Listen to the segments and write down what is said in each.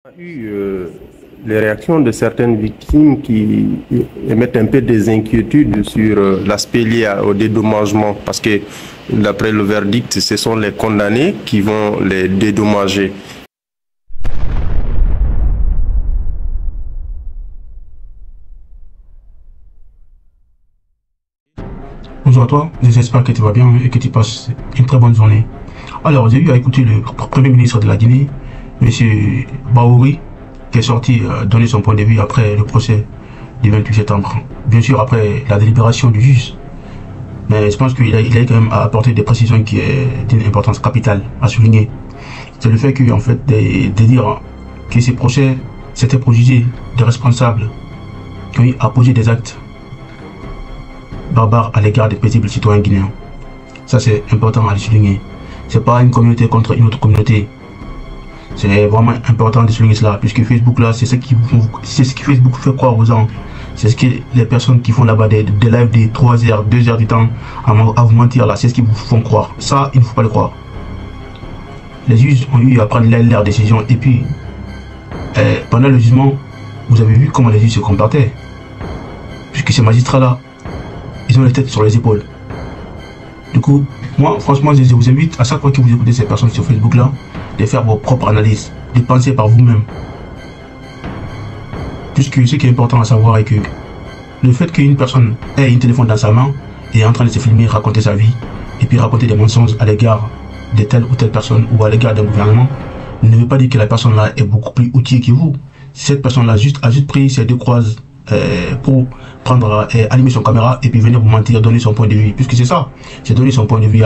On a eu les réactions de certaines victimes qui émettent un peu des inquiétudes sur l'aspect lié au dédommagement, parce que d'après le verdict, ce sont les condamnés qui vont les dédommager. Bonjour à toi, j'espère que tu vas bien et que tu passes une très bonne journée. Alors, j'ai eu à écouter le Premier ministre de la Guinée, M. Bahouri, qui est sorti donner son point de vue après le procès du 28 septembre. Bien sûr, après la délibération du juge. Mais je pense qu'il a quand même apporté des précisions qui est d'une importance capitale à souligner. C'est le fait que, en fait, de dire que ces procès, c'était pour juger des responsables qui ont apposé des actes barbares à l'égard des paisibles citoyens guinéens. Ça, c'est important à le souligner. C'est pas une communauté contre une autre communauté. C'est vraiment important de souligner cela, puisque Facebook là, c'est ce qui Facebook fait croire aux gens. C'est ce que les personnes qui font là-bas des lives de 3 heures, 2 heures du temps à vous mentir là, c'est ce qu'ils vous font croire. Ça, il ne faut pas le croire. Les juges ont eu à prendre leur décision, et puis pendant le jugement, vous avez vu comment les juges se comportaient. Puisque ces magistrats là, ils ont les têtes sur les épaules. Du coup, moi, franchement, je vous invite à chaque fois que vous écoutez ces personnes sur Facebook là, de faire vos propres analyses, de penser par vous-même. Puisque ce qui est important à savoir est que le fait qu'une personne ait un téléphone dans sa main et est en train de se filmer, raconter sa vie, et puis raconter des mensonges à l'égard de telle ou telle personne ou à l'égard d'un gouvernement, ne veut pas dire que la personne là est beaucoup plus outillée que vous. Cette personne là a juste pris ses deux croises pour prendre, allumer son caméra et puis venir vous mentir, donner son point de vue, puisque c'est ça, c'est donner son point de vue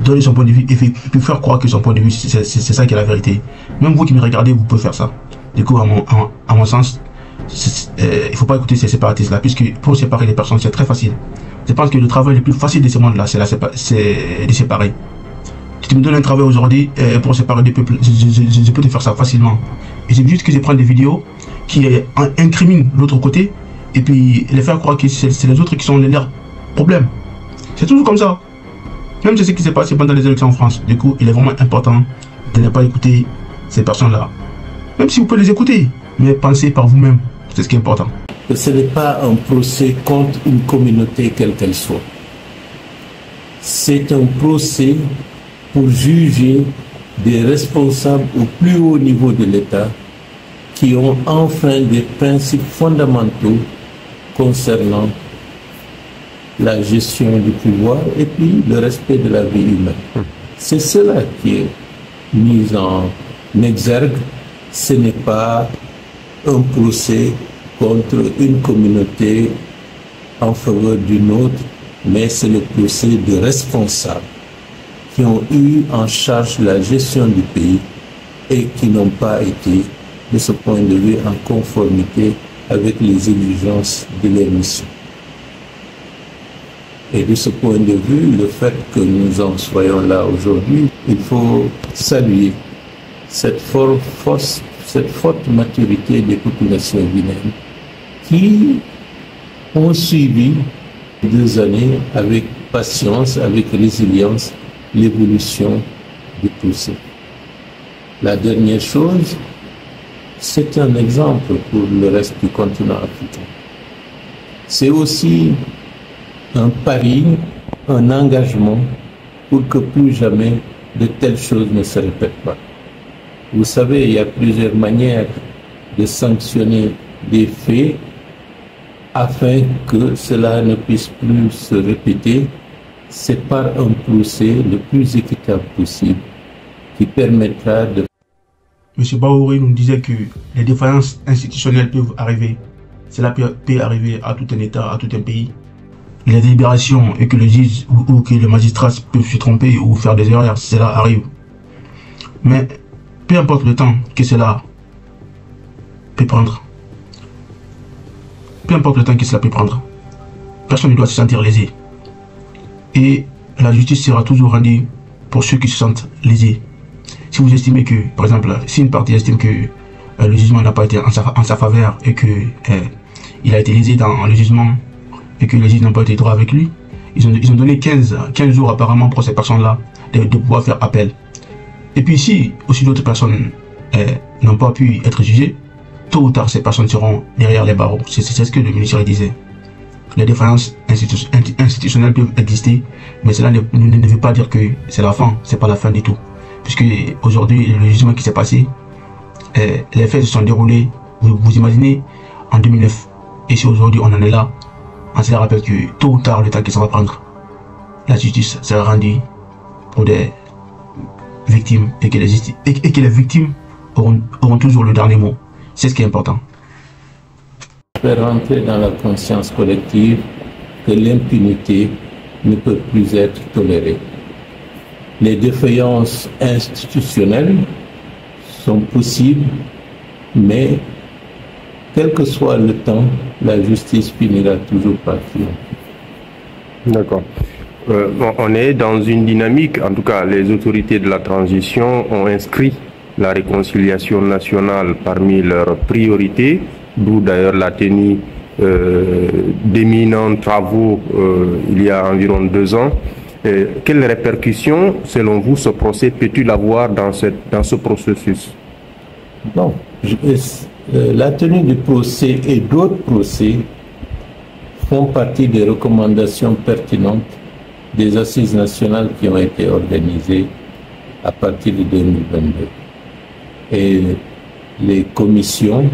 donner son point de vue et puis faire croire que son point de vue c'est ça qui est la vérité. Même vous qui me regardez, vous pouvez faire ça. Du coup, à mon sens, il faut pas écouter ces séparatistes là, puisque pour séparer les personnes c'est très facile. Je pense que le travail le plus facile de ce monde là, c'est de séparer. Si tu me donnes un travail aujourd'hui pour séparer des peuples, je peux te faire ça facilement. Et c'est juste que je prends des vidéos qui incriminent l'autre côté et puis les faire croire que c'est les autres qui sont leurs problèmes. C'est toujours comme ça. Même c'est ce qui s'est passé pendant les élections en France. Du coup, il est vraiment important de ne pas écouter ces personnes-là. Même si vous pouvez les écouter, mais pensez par vous-même. C'est ce qui est important. Ce n'est pas un procès contre une communauté quelle qu'elle soit. C'est un procès pour juger des responsables au plus haut niveau de l'État qui ont enfreint des principes fondamentaux concernant la gestion du pouvoir et puis le respect de la vie humaine. C'est cela qui est mis en exergue. Ce n'est pas un procès contre une communauté en faveur d'une autre, mais c'est le procès de responsables qui ont eu en charge la gestion du pays et qui n'ont pas été, de ce point de vue, en conformité avec les exigences de leur mission. Et de ce point de vue, le fait que nous en soyons là aujourd'hui, il faut saluer cette forte maturité des populations guinéennes qui ont suivi 2 années avec patience, avec résilience, l'évolution du procès. La dernière chose, c'est un exemple pour le reste du continent africain. C'est aussi un pari, un engagement pour que plus jamais de telles choses ne se répètent pas. Vous savez, il y a plusieurs manières de sanctionner des faits afin que cela ne puisse plus se répéter. C'est par un procès le plus équitable possible qui permettra de... M. Bahouri nous disait que les défaillances institutionnelles peuvent arriver. Cela peut arriver à tout un État, à tout un pays. Les délibérations et que le juge ou que le magistrat peuvent se tromper ou faire des erreurs, cela arrive. Mais peu importe le temps que cela peut prendre, personne ne doit se sentir lésé. Et la justice sera toujours rendue pour ceux qui se sentent lésés. Si vous estimez que, par exemple, si une partie estime que le jugement n'a pas été en sa faveur et que il a été lésé dans le jugement et que les juges n'ont pas été droits avec lui, ils ont donné 15 jours apparemment pour ces personnes-là de pouvoir faire appel. Et puis si aussi d'autres personnes n'ont pas pu être jugées, tôt ou tard ces personnes seront derrière les barreaux. C'est ce que le ministre disait. Les défaillances institutionnelles peuvent exister, mais cela ne veut pas dire que c'est la fin, c'est pas la fin du tout. Puisque aujourd'hui, le jugement qui s'est passé, les faits se sont déroulés, vous imaginez, en 2009. Et si aujourd'hui on en est là, on se rappelle que tôt ou tard, le temps que ça va prendre, la justice sera rendue pour des victimes et que les victimes auront toujours le dernier mot. C'est ce qui est important. Faire rentrer dans la conscience collective que l'impunité ne peut plus être tolérée. Les défaillances institutionnelles sont possibles, mais quel que soit le temps, la justice finira toujours par triompher. D'accord. On est dans une dynamique, en tout cas les autorités de la transition ont inscrit la réconciliation nationale parmi leurs priorités, d'où d'ailleurs la tenue d'éminents travaux il y a environ 2 ans. Quelles répercussions, selon vous, ce procès peut-il avoir dans ce processus? Bon, la tenue du procès et d'autres procès font partie des recommandations pertinentes des assises nationales qui ont été organisées à partir de 2022. Et les commissions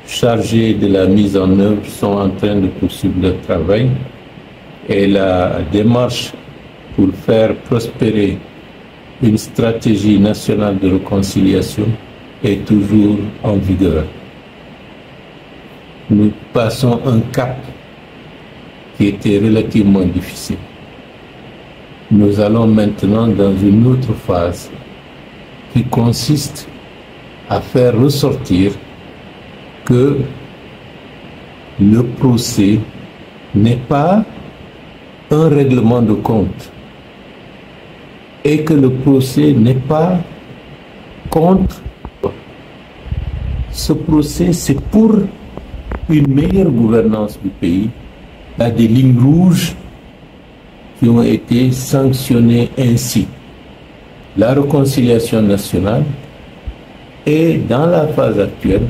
chargées de la mise en œuvre sont en train de poursuivre leur travail et la démarche pour faire prospérer une stratégie nationale de réconciliation est toujours en vigueur. Nous passons un cap qui était relativement difficile. Nous allons maintenant dans une autre phase qui consiste à faire ressortir que le procès n'est pas un règlement de compte et que le procès n'est pas contre. Ce procès, c'est pour une meilleure gouvernance du pays. Il y a des lignes rouges qui ont été sanctionnées ainsi. La réconciliation nationale est, dans la phase actuelle,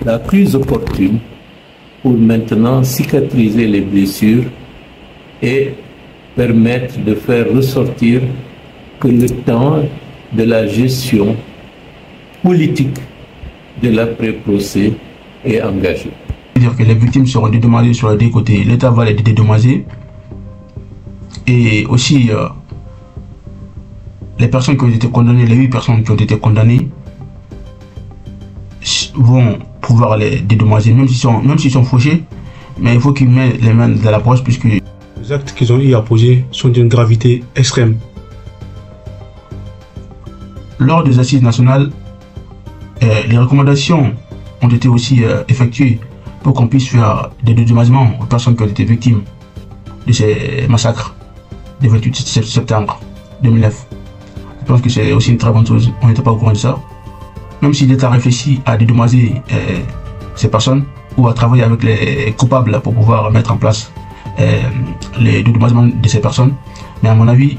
la plus opportune pour maintenant cicatriser les blessures et permettre de faire ressortir que le temps de la gestion politique de l'après-procès est engagé. C'est-à-dire que les victimes seront dédommagées sur les deux côtés. L'État va les dédommager. Et aussi, les personnes qui ont été condamnées, les 8 personnes qui ont été condamnées, vont pouvoir les dédommager, même s'ils sont fauchés. Mais il faut qu'ils mettent les mains dans la poche, puisque les actes qu'ils ont eu à poser sont d'une gravité extrême. Lors des assises nationales, les recommandations ont été aussi effectuées pour qu'on puisse faire des dédommagements aux personnes qui ont été victimes de ces massacres du 28 septembre 2009. Je pense que c'est aussi une très bonne chose. On n'était pas au courant de ça. Même si l'État réfléchit à dédommager ces personnes ou à travailler avec les coupables pour pouvoir mettre en place les dédommagements de ces personnes, mais à mon avis,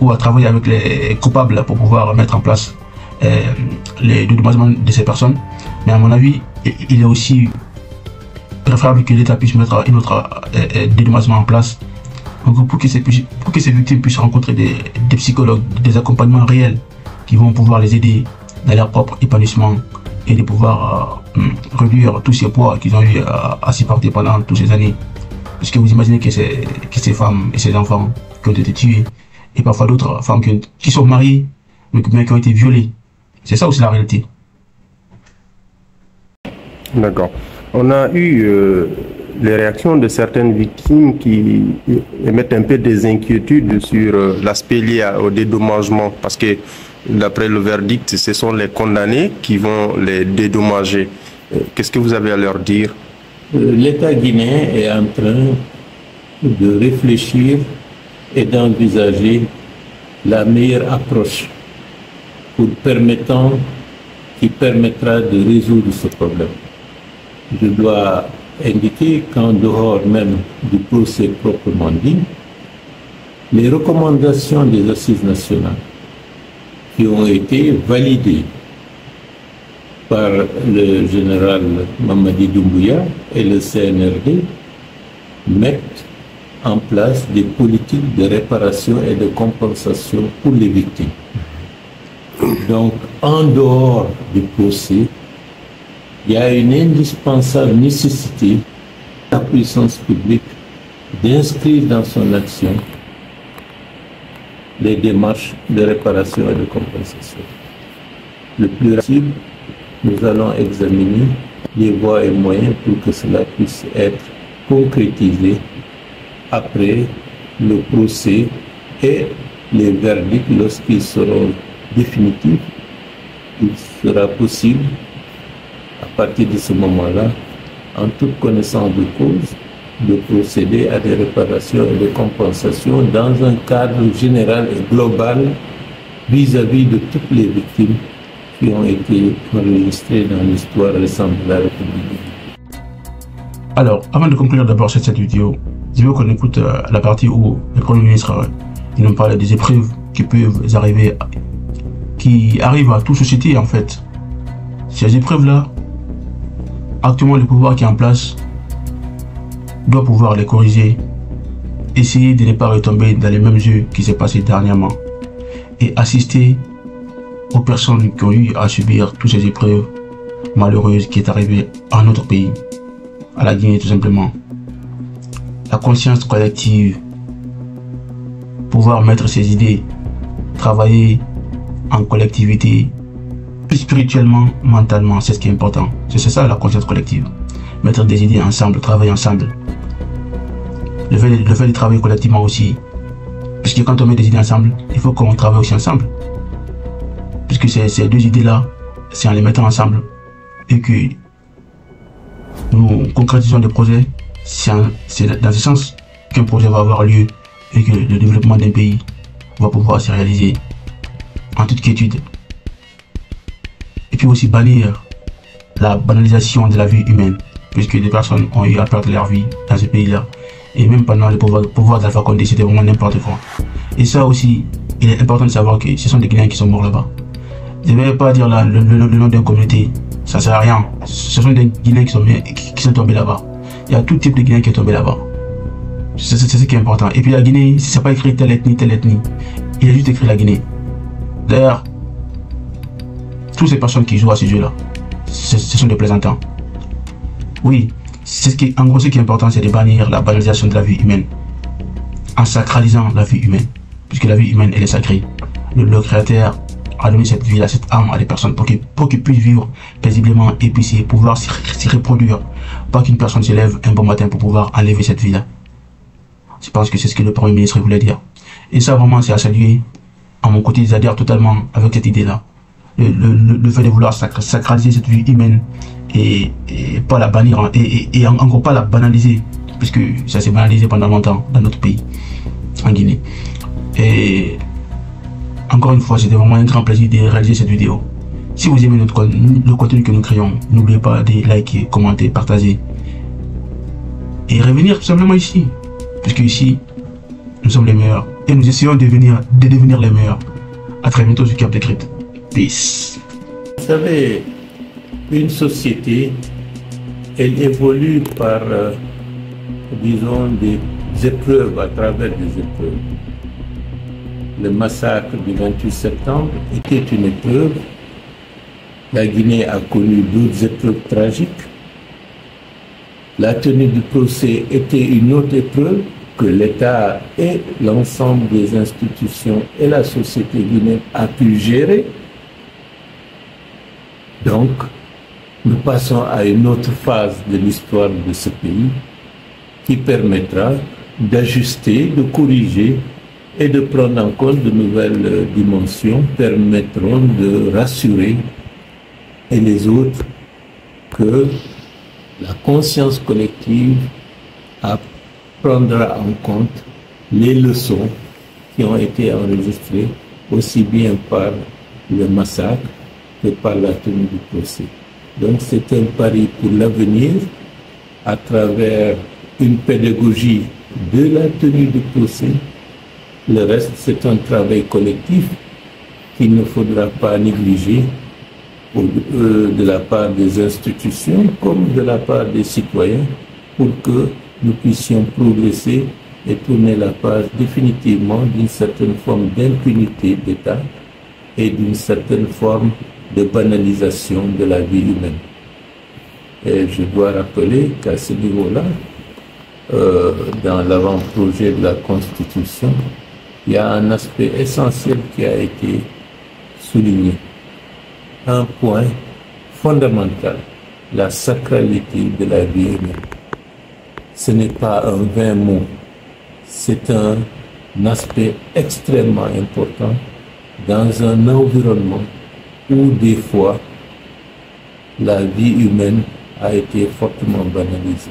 ou à travailler avec les coupables pour pouvoir mettre en place les dédommagements de ces personnes, mais à mon avis, il est aussi préférable que l'État puisse mettre une autre dédommagement en place pour que ces victimes puissent rencontrer des psychologues, des accompagnements réels qui vont pouvoir les aider dans leur propre épanouissement et de pouvoir réduire tous ces poids qu'ils ont eu à supporter pendant toutes ces années. Parce que vous imaginez que ces femmes et ces enfants qui ont été tués, et parfois d'autres femmes qui sont mariées, mais qui ont été violées. C'est ça aussi la réalité. D'accord. On a eu les réactions de certaines victimes qui émettent un peu des inquiétudes sur l'aspect lié au dédommagement, parce que d'après le verdict, ce sont les condamnés qui vont les dédommager. Qu'est-ce que vous avez à leur dire? L'État guinéen est en train de réfléchir et d'envisager la meilleure approche qui permettra de résoudre ce problème. Je dois indiquer qu'en dehors même du procès proprement dit, les recommandations des assises nationales qui ont été validés par le général Mamadi Doumbouya et le CNRD mettent en place des politiques de réparation et de compensation pour les victimes. Donc, en dehors du procès, il y a une indispensable nécessité de la puissance publique d'inscrire dans son action les démarches de réparation et de compensation. Le plus rapide, nous allons examiner les voies et moyens pour que cela puisse être concrétisé après le procès et les verdicts lorsqu'ils seront définitifs. Il sera possible, à partir de ce moment-là, en toute connaissance de cause, de procéder à des réparations et des compensations dans un cadre général et global vis-à-vis de toutes les victimes qui ont été enregistrées dans l'histoire récente de la République. Alors, avant de conclure d'abord cette vidéo, je veux qu'on écoute la partie où le Premier ministre nous parle des épreuves qui arrivent à toute société en fait. Ces épreuves-là, actuellement le pouvoir qui est en place doit pouvoir les corriger, essayer de ne pas retomber dans les mêmes jeux qui s'est passé dernièrement et assister aux personnes qui ont eu à subir toutes ces épreuves malheureuses qui est arrivée à notre pays, à la Guinée tout simplement. La conscience collective, pouvoir mettre ses idées, travailler en collectivité, spirituellement, mentalement, c'est ce qui est important. C'est ça la conscience collective. Mettre des idées ensemble, travailler ensemble. Le fait de travailler collectivement aussi. Puisque quand on met des idées ensemble, il faut qu'on travaille aussi ensemble. Puisque ces deux idées-là, c'est en les mettant ensemble et que nous concrétisons des projets, c'est dans ce sens qu'un projet va avoir lieu et que le développement d'un pays va pouvoir se réaliser en toute quiétude. Et puis aussi bannir la banalisation de la vie humaine, puisque des personnes ont eu à perdre leur vie dans ce pays-là. Et même pendant le pouvoir d'Alpha Condé, c'était vraiment n'importe quoi. Et ça aussi, il est important de savoir que ce sont des Guinéens qui sont morts là-bas. Je ne vais pas dire là, le nom d'une communauté, ça ne sert à rien. Ce sont des Guinéens qui sont tombés là-bas. Il y a tout type de Guinéens qui est tombé là-bas. C'est ce qui est important. Et puis la Guinée, si ce n'est pas écrit telle ethnie, il y a juste écrit la Guinée. D'ailleurs, toutes ces personnes qui jouent à ce jeu-là, ce sont des plaisantants. Oui, en gros, ce qui est important, c'est de bannir la banalisation de la vie humaine, en sacralisant la vie humaine, puisque la vie humaine, elle est sacrée. Le Créateur a donné cette vie-là, cette âme à des personnes pour qu'ils puissent vivre paisiblement et puis pouvoir s'y reproduire. Pas qu'une personne se lève un bon matin pour pouvoir enlever cette vie-là. Je pense que c'est ce que le Premier ministre voulait dire. Et ça, vraiment, c'est à saluer. À mon côté, j'adhère totalement avec cette idée-là. Le fait de vouloir sacraliser cette vie humaine et pas la bannir et encore pas la banaliser, puisque ça s'est banalisé pendant longtemps dans notre pays, en Guinée. Et encore une fois, c'était vraiment un grand plaisir de réaliser cette vidéo. Si vous aimez le contenu que nous créons, n'oubliez pas de liker, commenter, partager et revenir tout simplement ici, puisque ici, nous sommes les meilleurs et nous essayons de devenir les meilleurs. À très bientôt sur Cap des Cryptes. Peace. Vous savez, une société, elle évolue par, disons, des épreuves, à travers des épreuves. Le massacre du 28 septembre était une épreuve. La Guinée a connu d'autres épreuves tragiques. La tenue du procès était une autre épreuve que l'État et l'ensemble des institutions et la société guinéenne a pu gérer. Donc, nous passons à une autre phase de l'histoire de ce pays qui permettra d'ajuster, de corriger et de prendre en compte de nouvelles dimensions, permettront de rassurer et les autres que la conscience collective prendra en compte les leçons qui ont été enregistrées aussi bien par le massacre que par la tenue du procès. Donc c'est un pari pour l'avenir à travers une pédagogie de la tenue du procès. Le reste, c'est un travail collectif qu'il ne faudra pas négliger de la part des institutions comme de la part des citoyens pour que nous puissions progresser et tourner la page définitivement d'une certaine forme d'impunité d'État et d'une certaine forme de banalisation de la vie humaine. Et je dois rappeler qu'à ce niveau-là, dans l'avant-projet de la Constitution, il y a un aspect essentiel qui a été souligné. Un point fondamental, la sacralité de la vie humaine. Ce n'est pas un vain mot, c'est un aspect extrêmement important dans un environnement où des fois la vie humaine a été fortement banalisée.